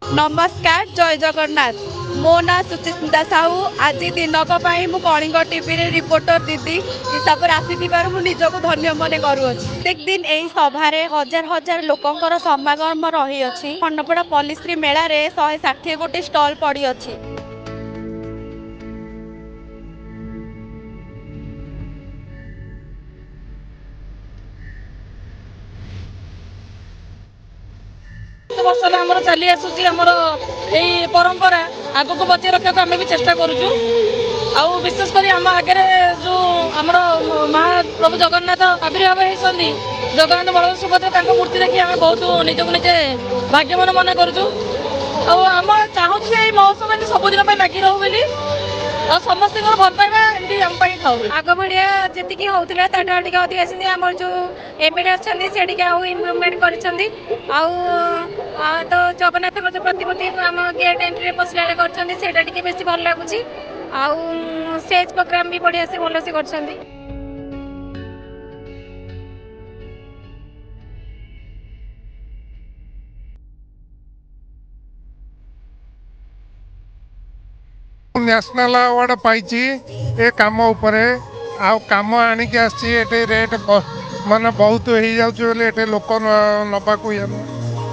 नमस्कार जय जगन्नाथ मो ना सुचिस्मिता साहू आज दिनक मु कलिंग टीवी रे रिपोर्टर दीदी हिसाब से आसीथिबार मु निजको धन्य मन करूअछि। प्रत्येक दिन एही सभारे हजार हजार लोकंकर समागम रही अछि। खंडपड़ा पल्लीश्री मेला रे 160 गोटी स्टॉल पड़ी अछि। वर्ष आमर चली आसूसी आमर यही परंपरा आग को बचाई रखा आम भी चेष्टा करुचु। आउ विशेषकर आम आगे जो आम महाप्रभु जगन्नाथ आविर्भाव होती जगन्नाथ बलदेव सुभद्रा मूर्ति देखिए आम बहुत निजक निजे भाग्यवान मन करुचु। आम चाहूँ महोत्सव सबुदिन लगी रहू बोली समस्त भल पाइबा एमती खाऊ आग भाया जी होता अधिक आम जो एमएलए अच्छा से इम्प्रुवमेंट कर तो जगन्नाथ जो प्रतिमूर्ति आम गेट एंट्री पसला कर बेस भल लगुच स्टेज प्रोग्राम भी बढ़िया से भल से कर न्याशनल अवार्ड पाई ए काम उपरे काम आणिकी आसी रेट माने बहुत हो जाए लोक नबाक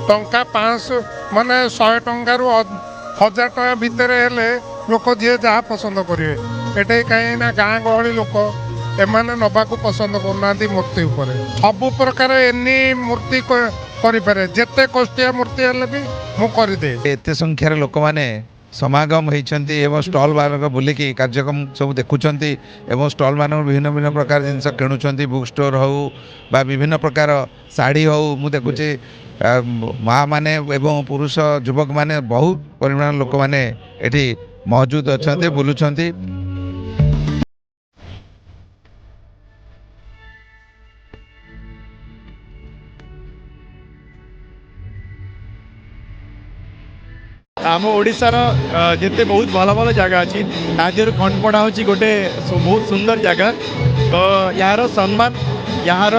टंका 500 माने 100 टंका रु 1000 टंका भितर हेले लोक जी जहाँ पसंद करेंगे ये कहीं ना गाँ गहली लोक एमाने नबाक पसंद करना मूर्ति उपरे सब प्रकार एनी मूर्ति करें जिते कष्टिया मूर्ति हेल्ले भी मुझे एत संख्यार लोक मैंने समागम होती एवं स्टल मान बुलिकी कार्यक्रम सब देखुंट एवं स्टल मान विभिन्न विभिन्न प्रकार जिनस किणुंट बुक स्टोर हो बा विभिन्न प्रकार शाढ़ी हो मु देखुची माँ माने एवं पुरुष युवक माने बहुत परिमाण लोक मैंने ये मौजूद अच्छा बुलूं। आम ओडार जिते बहुत भल भल जगह अच्छी तादेह खंडपड़ा हूँ गोटे बहुत सुंदर जगह तो यार सम्मान यार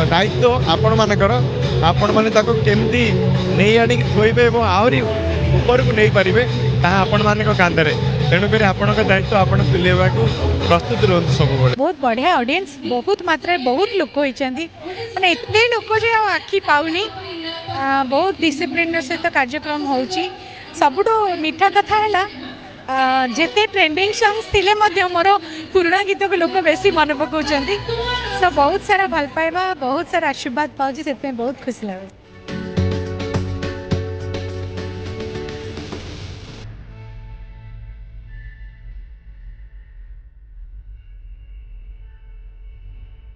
दायित्व आपण मानकर आपण मैंने केमती नहीं आनी थोबे और आहरी ऊपर को नहीं पारे आपण मान कांधे तेणुक आपण दायित्व आप तुलेवा प्रस्तुत रुहतु सब बहुत बढ़िया ऑडियंस बहुत मात्रा बहुत लोक होती मैंने एत लोक जो आखि पाऊनी बहुत डिसिप्लिन सहित कार्यक्रम हो सबुठ मीठा कथा है जिते ट्रेंडिंग सॉन्ग्स थिले मोर पुराणा गीत को लोक बेसी मन पकाउछंती सो बहुत सारा भल पाइबा बहुत सारा आशीर्वाद पाउछि से बहुत खुशी लगे।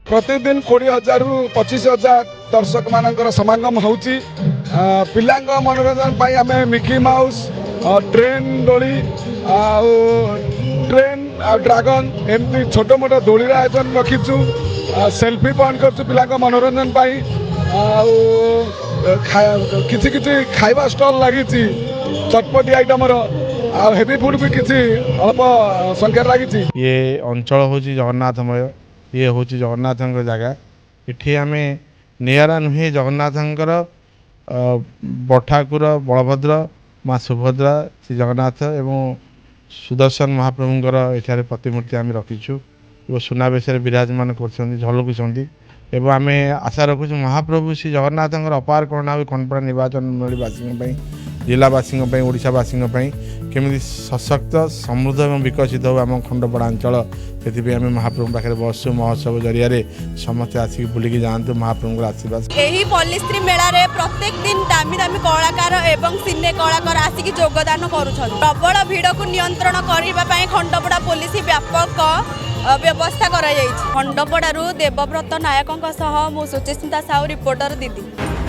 प्रतिदिन 20,000 रु 25,000 दर्शक मानकर समागम होची पिलांग मनोरंजन पाई आमे मिकी माउस ट्रेन डोली ट्रेन ड्रैगन एमती छोट मोट दोली आयोजन रखीचु सेल्फी पॉइंट करछु पिलांग मनोरंजन पाई किछि किछि खाइबा स्टॉल लागी चटपटी आइटम हेवी फूड भी किछि अल्प संख्या लागी ये अंचल होची जगन्नाथमय ये हूँ जगन्नाथ जगह इठी आम निरा नुहे जगन्नाथर बठाकुर बलभद्र माँ सुभद्रा श्री जगन्नाथ एवं सुदर्शन महाप्रभुंर एठारे प्रतिमूर्ति आम रखीचु वो सुनावेश विराजमान कर एवं आम आशा रखुचु महाप्रभु श्री जगन्नाथ अपार करुणा खंडपड़ा निर्वाचन मंडलीवासी जिलावासी ओडावासी केमी सशक्त समृद्ध और विकसित हो आम खंडपड़ा अंचल से आम महाप्रभु पाखे बसु महोत्सव जरिया समस्ते आसिक बुलिकी जातु महाप्रभु आशीर्वाद। यही पल्लीश्री मेला रे प्रत्येक दिन दामी दामी कलाकार एवं सिने कलाकार आसिक योगदान करुछन प्रबल भीड़ को नियंत्रण करने खंडपड़ा पुलिस व्यापक व्यवस्था करा खंडपड़ारू देवव्रत नायकों सह मु सुचिस्मिता साहू रिपोर्टर दीदी।